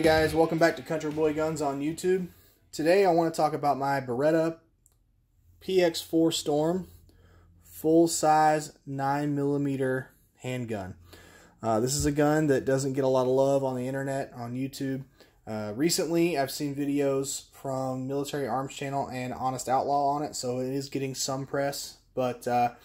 guys, welcome back to Country Boy Guns on YouTube. Today I want to talk about my Beretta Px4 Storm full-size 9mm handgun. This is a gun that doesn't get a lot of love on the internet, on YouTube. Recently I've seen videos from Military Arms Channel and Honest Outlaw on it, so it is getting some press, but I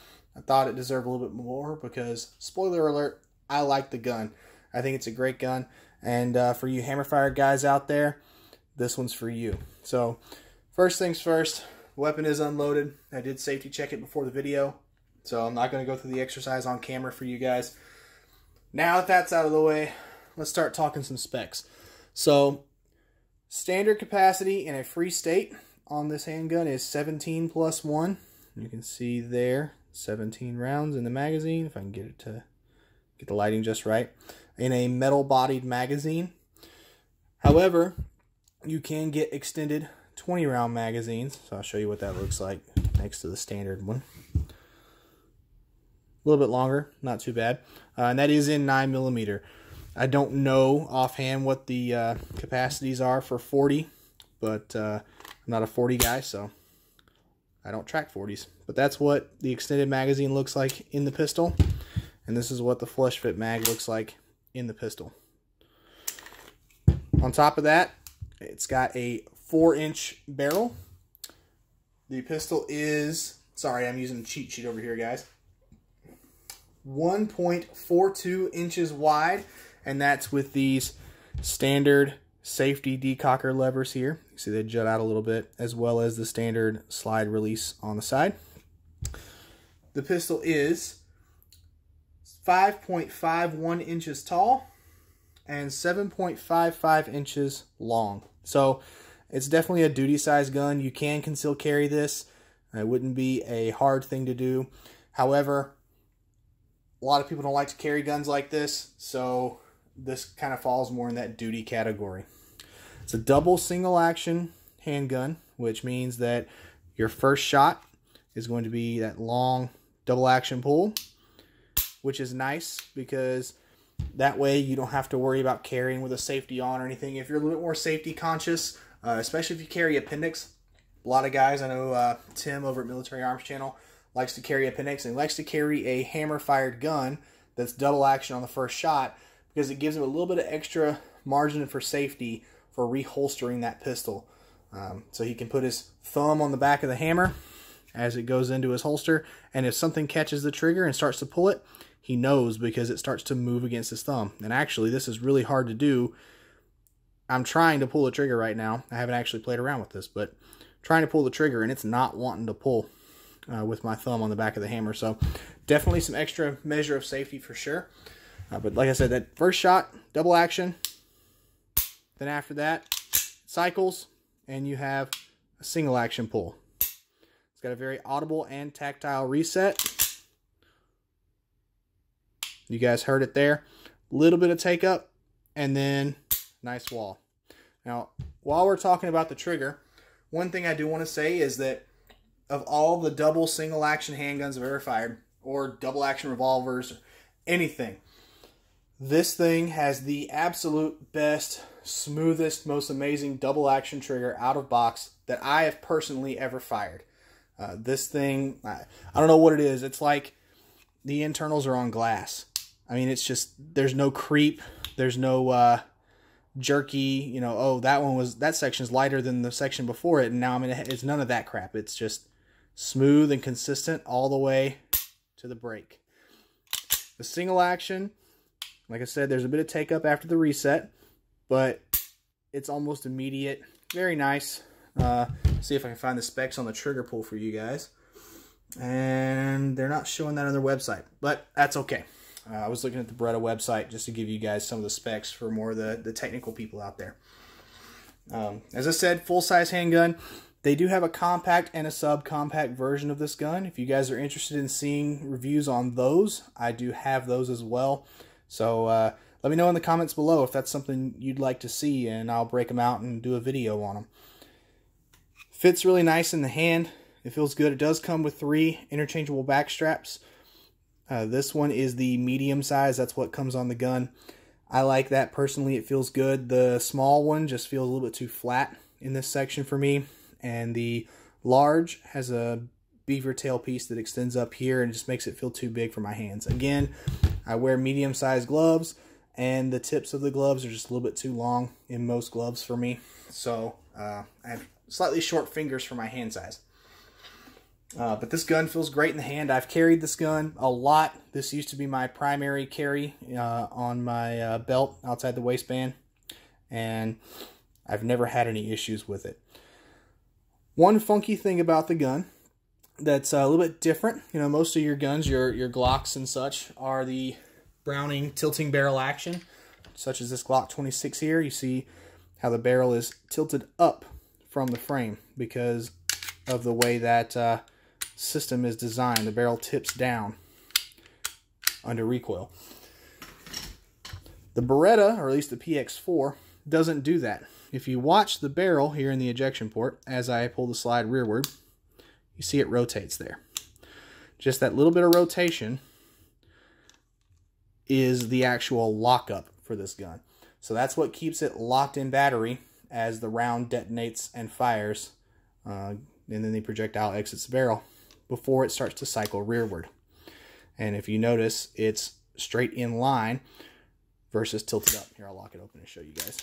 thought it deserved a little bit more because, spoiler alert, I like the gun. I think it's a great gun. And for you hammerfire guys out there, this one's for you. So, first things first, the weapon is unloaded. I did safety check it before the video, so I'm not going to go through the exercise on camera for you guys. Now that that's out of the way, let's start talking some specs. So, standard capacity in a free state on this handgun is 17 plus 1. You can see there, 17 rounds in the magazine, if I can get it to get the lighting just right, in a metal-bodied magazine. However, you can get extended 20-round magazines, so I'll show you what that looks like next to the standard one. A little bit longer, not too bad, and that is in 9mm. I don't know offhand what the capacities are for 40, but I'm not a 40 guy, so I don't track 40s. But that's what the extended magazine looks like in the pistol. And this is what the flush fit mag looks like in the pistol. On top of that, it's got a 4-inch barrel. The pistol is, sorry, I'm using a cheat sheet over here, guys, 1.42 inches wide, and that's with these standard safety decocker levers here. You see they jut out a little bit, as well as the standard slide release on the side. The pistol is 5.51 inches tall and 7.55 inches long. So it's definitely a duty size gun. You can conceal carry this. It wouldn't be a hard thing to do. However, a lot of people don't like to carry guns like this, so this kind of falls more in that duty category. It's a double single action handgun, which means that your first shot is going to be that long double action pull, which is nice because that way you don't have to worry about carrying with a safety on or anything. If you're a little bit more safety conscious, especially if you carry appendix, a lot of guys, I know Tim over at Military Arms Channel likes to carry appendix, and he likes to carry a hammer-fired gun that's double action on the first shot because it gives him a little bit of extra margin for safety for reholstering that pistol. So he can put his thumb on the back of the hammer as it goes into his holster, and if something catches the trigger and starts to pull it, he knows because it starts to move against his thumb. And actually, this is really hard to do. I'm trying to pull the trigger right now. I haven't actually played around with this, but trying to pull the trigger, and it's not wanting to pull with my thumb on the back of the hammer. So definitely some extra measure of safety for sure. But like I said, that first shot, double action. Then after that, cycles, and you have a single action pull. It's got a very audible and tactile reset. You guys heard it there. A little bit of take up, and then nice wall. Now, while we're talking about the trigger, one thing I do want to say is that of all the double single action handguns I've ever fired, or double action revolvers, anything, this thing has the absolute best, smoothest, most amazing double action trigger out of box that I have personally ever fired. This thing, I don't know what it is. It's like the internals are on glass. I mean, it's just, there's no creep. There's no jerky, you know, oh, that section's lighter than the section before it, and now it's none of that crap. It's just smooth and consistent all the way to the break. The single action, like I said, there's a bit of take up after the reset, but it's almost immediate. Very nice. See if I can find the specs on the trigger pull for you guys. And they're not showing that on their website, but that's okay. I was looking at the Beretta website just to give you guys some of the specs for more of the technical people out there. As I said, full-size handgun. They do have a compact and a subcompact version of this gun. If you guys are interested in seeing reviews on those, I do have those as well. So let me know in the comments below if that's something you'd like to see, and I'll break them out and do a video on them. Fits really nice in the hand. It feels good. It does come with 3 interchangeable back straps. This one is the medium size. That's what comes on the gun. I like that personally. It feels good. The small one just feels a little bit too flat in this section for me. And the large has a beaver tail piece that extends up here and just makes it feel too big for my hands. Again, I wear medium-sized gloves, and the tips of the gloves are just a little bit too long in most gloves for me. So I have slightly short fingers for my hand size. But this gun feels great in the hand. I've carried this gun a lot. This used to be my primary carry on my belt outside the waistband, and I've never had any issues with it. One funky thing about the gun that's a little bit different, you know, most of your guns, your Glocks and such, are the Browning tilting barrel action, such as this Glock 26 here. You see how the barrel is tilted up from the frame because of the way that system is designed. The barrel tips down under recoil. The Beretta, or at least the Px4, doesn't do that. If you watch the barrel here in the ejection port, as I pull the slide rearward, you see it rotates there. Just that little bit of rotation is the actual lockup for this gun. So that's what keeps it locked in battery as the round detonates and fires, and then the projectile exits the barrel before it starts to cycle rearward. And if you notice, it's straight in line versus tilted up. Here, I'll lock it open and show you guys,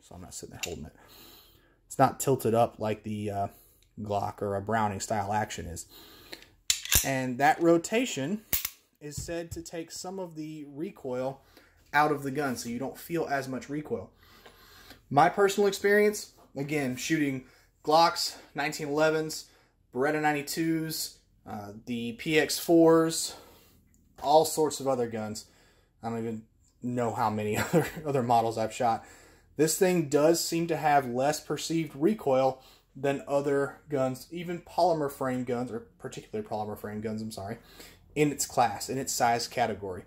so I'm not sitting there holding it. It's not tilted up like the Glock or a Browning style action is. And that rotation is said to take some of the recoil out of the gun, so you don't feel as much recoil. My personal experience, again, shooting Glocks, 1911s, Beretta 92s, the Px4s, all sorts of other guns. I don't even know how many other models I've shot. This thing does seem to have less perceived recoil than other guns, even polymer frame guns, or particularly polymer frame guns, I'm sorry, in its class, in its size category.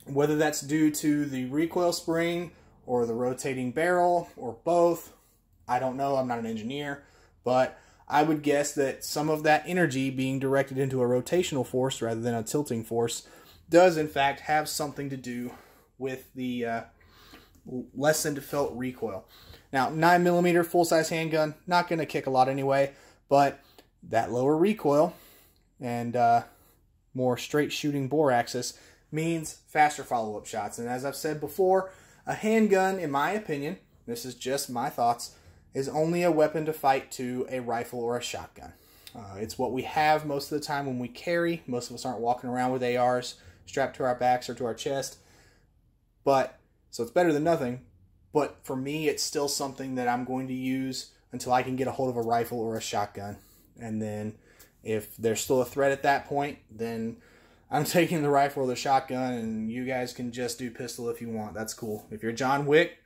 Whether that's due to the recoil spring or the rotating barrel or both, I don't know. I'm not an engineer, but I would guess that some of that energy being directed into a rotational force rather than a tilting force does in fact have something to do with the lessened felt recoil. Now, 9mm full-size handgun, not going to kick a lot anyway, but that lower recoil and more straight shooting bore axis means faster follow-up shots. And as I've said before, a handgun, in my opinion, this is just my thoughts, is only a weapon to fight to a rifle or a shotgun. It's what we have most of the time when we carry. Most of us aren't walking around with ARs strapped to our backs or to our chest. But, so it's better than nothing. But for me, it's still something that I'm going to use until I can get a hold of a rifle or a shotgun. And then if there's still a threat at that point, then I'm taking the rifle or the shotgun, and you guys can just do pistol if you want. That's cool. If you're John Wick,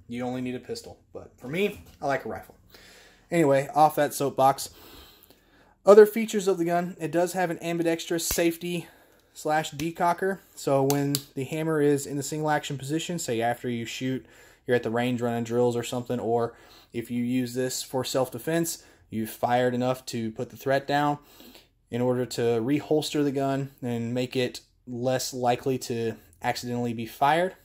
you only need a pistol. But for me, I like a rifle. Anyway, off that soapbox. Other features of the gun, it does have an ambidextrous safety / decocker. So when the hammer is in the single action position, say after you shoot, you're at the range running drills or something, or if you use this for self-defense, you've fired enough to put the threat down, in order to reholster the gun and make it less likely to accidentally be fired,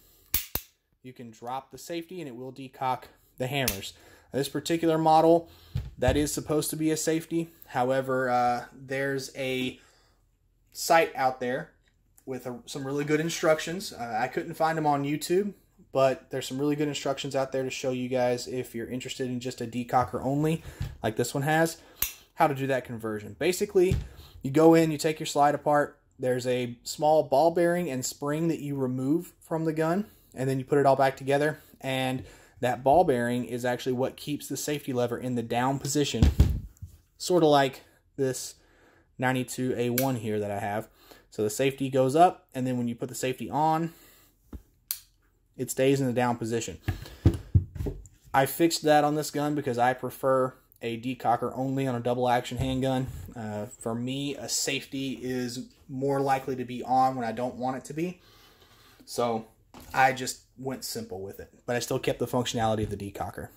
you can drop the safety and it will decock the hammers. This particular model, that is supposed to be a safety. However, there's a site out there with some really good instructions. I couldn't find them on YouTube, but there's some really good instructions out there to show you guys, if you're interested in just a decocker only, like this one has, how to do that conversion. Basically, you go in, you take your slide apart, there's a small ball bearing and spring that you remove from the gun, and then you put it all back together, and that ball bearing is actually what keeps the safety lever in the down position, sort of like this 92A1 here that I have. So the safety goes up, and then when you put the safety on, it stays in the down position. I fixed that on this gun because I prefer a decocker only on a double action handgun. For me, a safety is more likely to be on when I don't want it to be. So I just went simple with it, but I still kept the functionality of the decocker.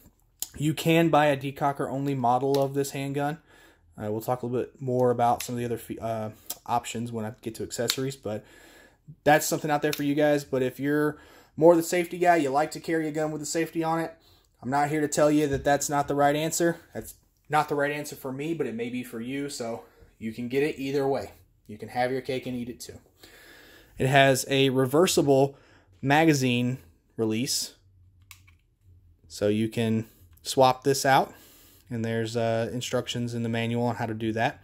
You can buy a decocker only model of this handgun. We'll talk a little bit more about some of the other options when I get to accessories, but that's something out there for you guys. But if you're more the safety guy, you like to carry a gun with a safety on it. I'm not here to tell you that that's not the right answer. That's not the right answer for me, but it may be for you, so you can get it either way. You can have your cake and eat it too. It has a reversible magazine release, so you can swap this out, and there's instructions in the manual on how to do that,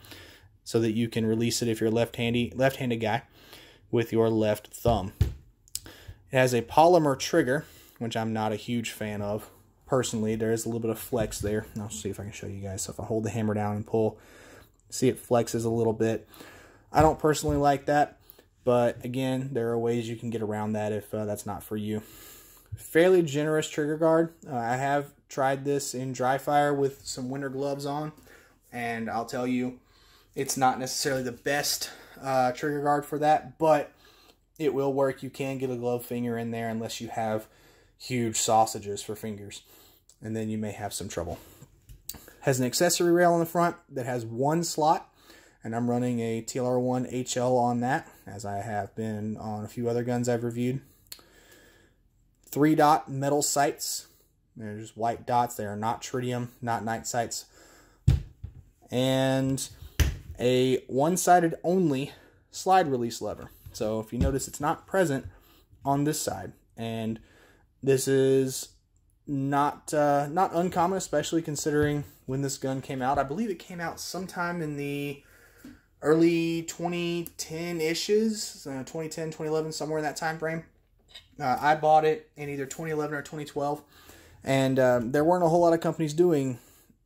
so that you can release it if you're a left-handed guy with your left thumb. It has a polymer trigger, which I'm not a huge fan of. Personally, there is a little bit of flex there. I'll see if I can show you guys. So if I hold the hammer down and pull, see it flexes a little bit. I don't personally like that, but again, there are ways you can get around that if that's not for you. Fairly generous trigger guard. I have tried this in dry fire with some winter gloves on, and I'll tell you, it's not necessarily the best trigger guard for that, but it will work. You can get a glove finger in there unless you have huge sausages for fingers, and then you may have some trouble. Has an accessory rail on the front that has one slot, and I'm running a TLR1 HL on that, as I have been on a few other guns I've reviewed. 3-dot metal sights. They're just white dots. They are not tritium, not night sights. And a one-sided only slide release lever. So if you notice, it's not present on this side, and this is not uncommon, especially considering when this gun came out. I believe it came out sometime in the early 2010-ishes, 2010, 2011, somewhere in that time frame. I bought it in either 2011 or 2012, and there weren't a whole lot of companies doing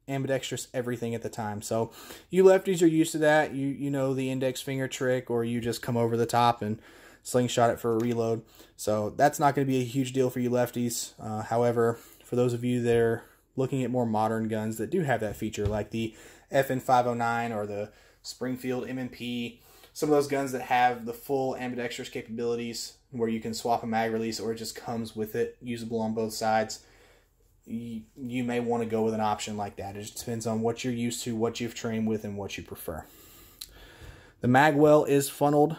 ambidextrous everything at the time. So you lefties are used to that. You know the index finger trick, or you just come over the top and slingshot it for a reload. So that's not going to be a huge deal for you lefties. However, for those of you that are looking at more modern guns that do have that feature, like the FN509 or the Springfield M&P, some of those guns that have the full ambidextrous capabilities where you can swap a mag release or it just comes with it, usable on both sides, you may want to go with an option like that. It just depends on what you're used to, what you've trained with, and what you prefer. The mag well is funneled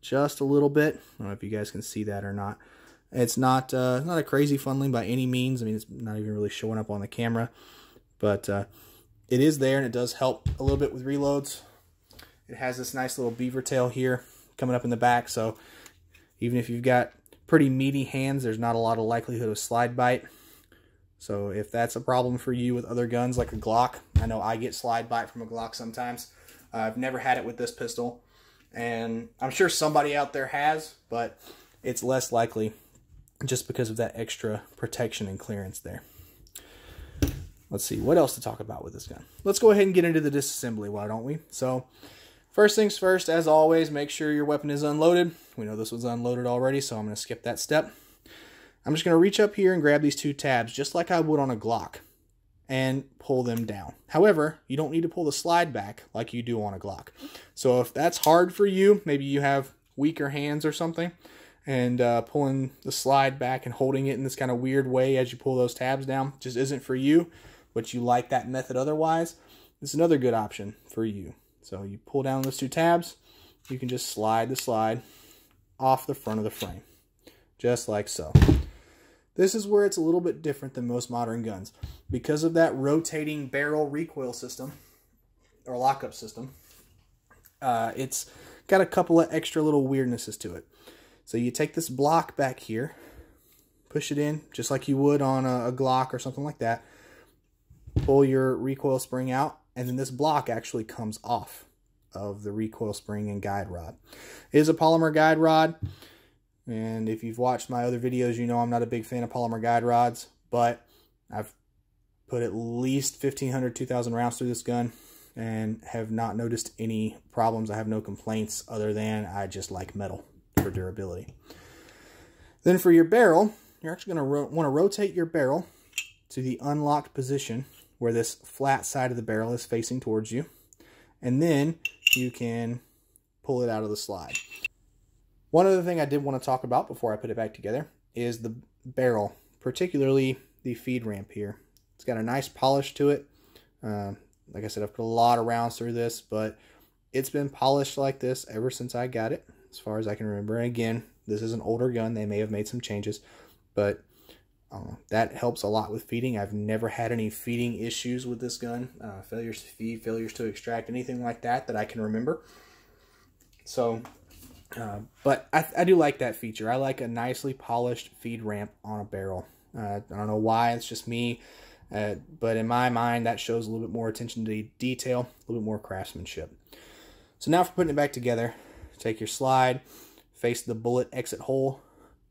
just a little bit. I don't know if you guys can see that or not. It's not a crazy funneling by any means. I mean, it's not even really showing up on the camera, but it is there, and it does help a little bit with reloads. It has this nice little beaver tail here coming up in the back, so even if you've got pretty meaty hands, there's not a lot of likelihood of slide bite. So if that's a problem for you with other guns like a Glock, I know I get slide bite from a Glock sometimes. I've never had it with this pistol, and I'm sure somebody out there has, but it's less likely just because of that extra protection and clearance there. Let's see, what else to talk about with this gun? Let's go ahead and get into the disassembly, why don't we? So, first things first, as always, make sure your weapon is unloaded. We know this was unloaded already, so I'm going to skip that step. I'm just going to reach up here and grab these two tabs, just like I would on a Glock, and pull them down. However, you don't need to pull the slide back like you do on a Glock. So if that's hard for you, maybe you have weaker hands or something, and pulling the slide back and holding it in this kind of weird way as you pull those tabs down just isn't for you, but you like that method otherwise, it's another good option for you. So you pull down those two tabs, you can just slide the slide off the front of the frame, just like so. This is where it's a little bit different than most modern guns. Because of that rotating barrel recoil system, or lockup system, it's got a couple of extra little weirdnesses to it. So you take this block back here, push it in, just like you would on a Glock or something like that, pull your recoil spring out, and then this block actually comes off of the recoil spring and guide rod. It is a polymer guide rod. And if you've watched my other videos, you know I'm not a big fan of polymer guide rods, but I've put at least 1,500, 2,000 rounds through this gun and have not noticed any problems. I have no complaints other than I just like metal for durability. Then for your barrel, you're actually going to want to rotate your barrel to the unlocked position where this flat side of the barrel is facing towards you. And then you can pull it out of the slide. One other thing I did want to talk about before I put it back together is the barrel, particularly the feed ramp here. It's got a nice polish to it. Like I said, I've put a lot of rounds through this, but it's been polished like this ever since I got it, as far as I can remember. And again, This is an older gun. They may have made some changes, but that helps a lot with feeding. I've never had any feeding issues with this gun. Failures to feed, failures to extract, anything like that I can remember. So, but I do like that feature. I like a nicely polished feed ramp on a barrel. I don't know why, it's just me. But in my mind, that shows a little bit more attention to detail, a little bit more craftsmanship. So now for putting it back together, take your slide, face the bullet exit hole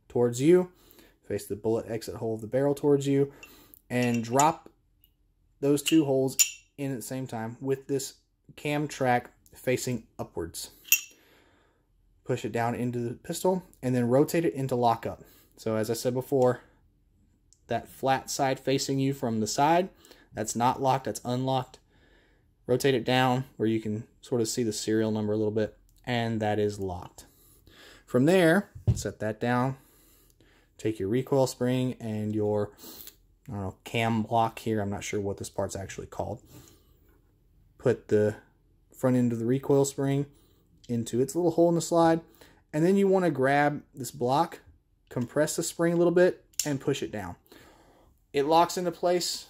towards you, face the bullet exit hole of the barrel towards you, and drop those two holes in at the same time with this cam track facing upwards. Push it down into the pistol and then rotate it into lockup. So as I said before, that flat side facing you from the side, that's not locked, that's unlocked. Rotate it down where you can sort of see the serial number a little bit, and that is locked. From there, set that down. Take your recoil spring and your, I don't know, cam block here. I'm not sure what this part's actually called. Put the front end of the recoil spring into its little hole in the slide. And then you want to grab this block, compress the spring a little bit, and push it down. It locks into place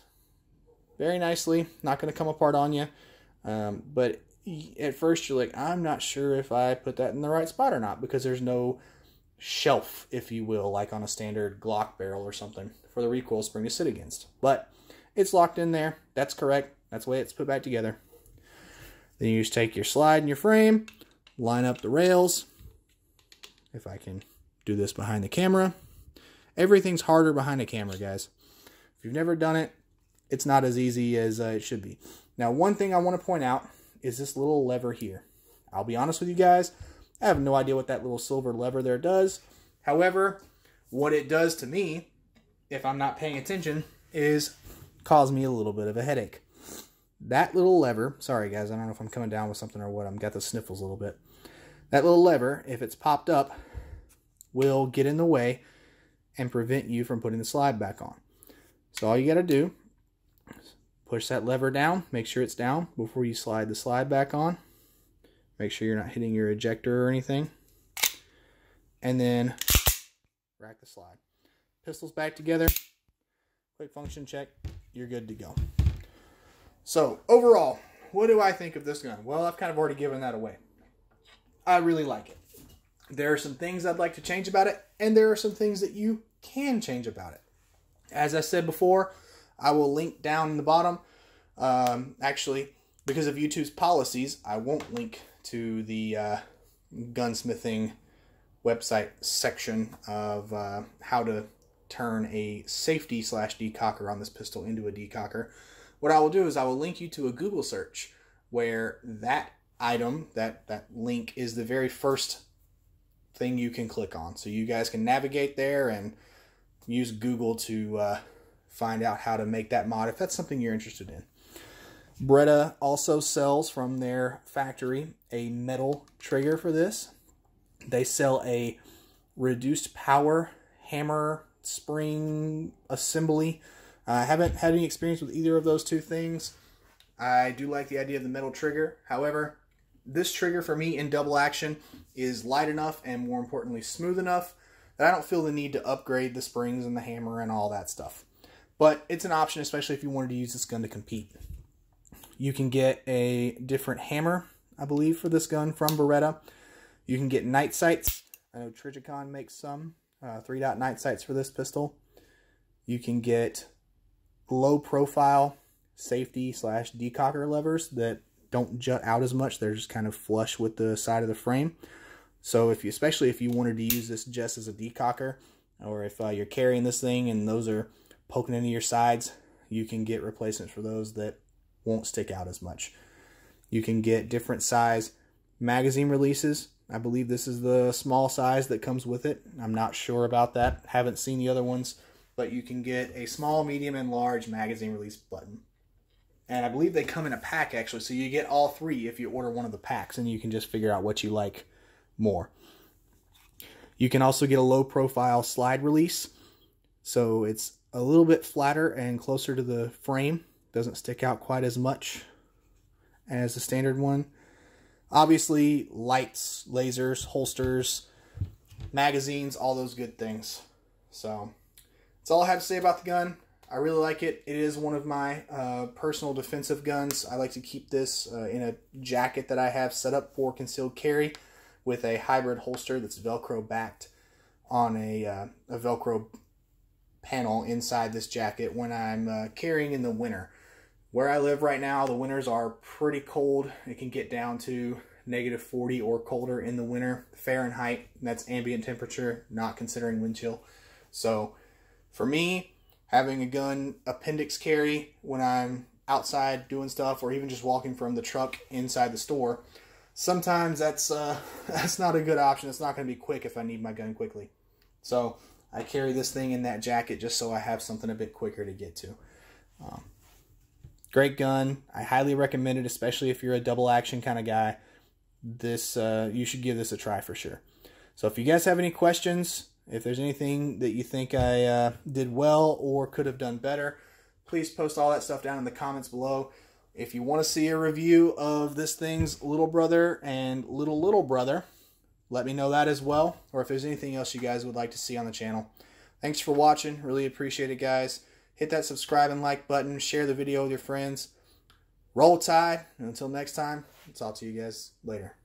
very nicely. Not going to come apart on you. But at first you're like, I'm not sure if I put that in the right spot or not, because there's no shelf, if you will, like on a standard Glock barrel or something for the recoil spring to sit against. But it's locked in there. That's correct. That's the way it's put back together. Then you just take your slide and your frame, line up the rails. If I can do this behind the camera. Everything's harder behind the camera, guys. If you've never done it, it's not as easy as it should be. Now, one thing I want to point out is this little lever here. I'll be honest with you guys, I have no idea what that little silver lever there does. However, what it does to me, if I'm not paying attention, is cause me a little bit of a headache. That little lever, sorry guys, I don't know if I'm coming down with something or what, I've got the sniffles a little bit. That little lever, if it's popped up, will get in the way and prevent you from putting the slide back on. So all you got to do is push that lever down, make sure it's down before you slide the slide back on. Make sure you're not hitting your ejector or anything. And then rack the slide. Pistols back together. Quick function check. You're good to go. So overall, what do I think of this gun? Well, I've kind of already given that away. I really like it. There are some things I'd like to change about it, and there are some things that you can change about it. As I said before, I will link down in the bottom. Actually, because of YouTube's policies, I won't link to the gunsmithing website section of how to turn a safety / decocker on this pistol into a decocker. What I will do is I will link you to a Google search where that item, that link, is the very first thing you can click on. So you guys can navigate there and use Google to find out how to make that mod if that's something you're interested in. Beretta also sells from their factory a metal trigger for this. They sell a reduced power hammer spring assembly. I haven't had any experience with either of those two things. I do like the idea of the metal trigger. However, this trigger for me in double action is light enough and, more importantly, smooth enough that I don't feel the need to upgrade the springs and the hammer and all that stuff. But it's an option, especially if you wanted to use this gun to compete. You can get a different hammer, I believe, for this gun from Beretta. You can get night sights. I know Trigicon makes some 3-dot night sights for this pistol. You can get low profile safety / decocker levers that don't jut out as much. They're just kind of flush with the side of the frame. So if you, especially if you wanted to use this just as a decocker, or if you're carrying this thing and those are poking into your sides, you can get replacements for those that won't stick out as much. You can get different size magazine releases. I believe this is the small size that comes with it. I'm not sure about that. Haven't seen the other ones, but you can get a small, medium, and large magazine release button. And I believe they come in a pack, actually, so you get all three if you order one of the packs, and you can just figure out what you like more. You can also get a low profile slide release, so it's a little bit flatter and closer to the frame. Doesn't stick out quite as much as the standard one. Obviously, lights, lasers, holsters, magazines, all those good things. So that's all I have to say about the gun. I really like it. It is one of my personal defensive guns. I like to keep this in a jacket that I have set up for concealed carry with a hybrid holster that's Velcro backed on a Velcro panel inside this jacket when I'm carrying in the winter. Where I live right now, the winters are pretty cold. It can get down to -40 or colder in the winter Fahrenheit. That's ambient temperature, not considering wind chill. So for me, having a gun appendix carry when I'm outside doing stuff, or even just walking from the truck inside the store, sometimes that's not a good option. It's not going to be quick if I need my gun quickly. So I carry this thing in that jacket just so I have something a bit quicker to get to. Great gun. I highly recommend it, especially if you're a double action kind of guy. This you should give this a try for sure. So if you guys have any questions, if there's anything that you think I did well or could have done better, please post all that stuff down in the comments below. If you want to see a review of this thing's little brother and little brother, let me know that as well. Or if there's anything else you guys would like to see on the channel. Thanks for watching. Really appreciate it, guys. Hit that subscribe and like button. Share the video with your friends. Roll Tide. And until next time, I'll talk to you guys later.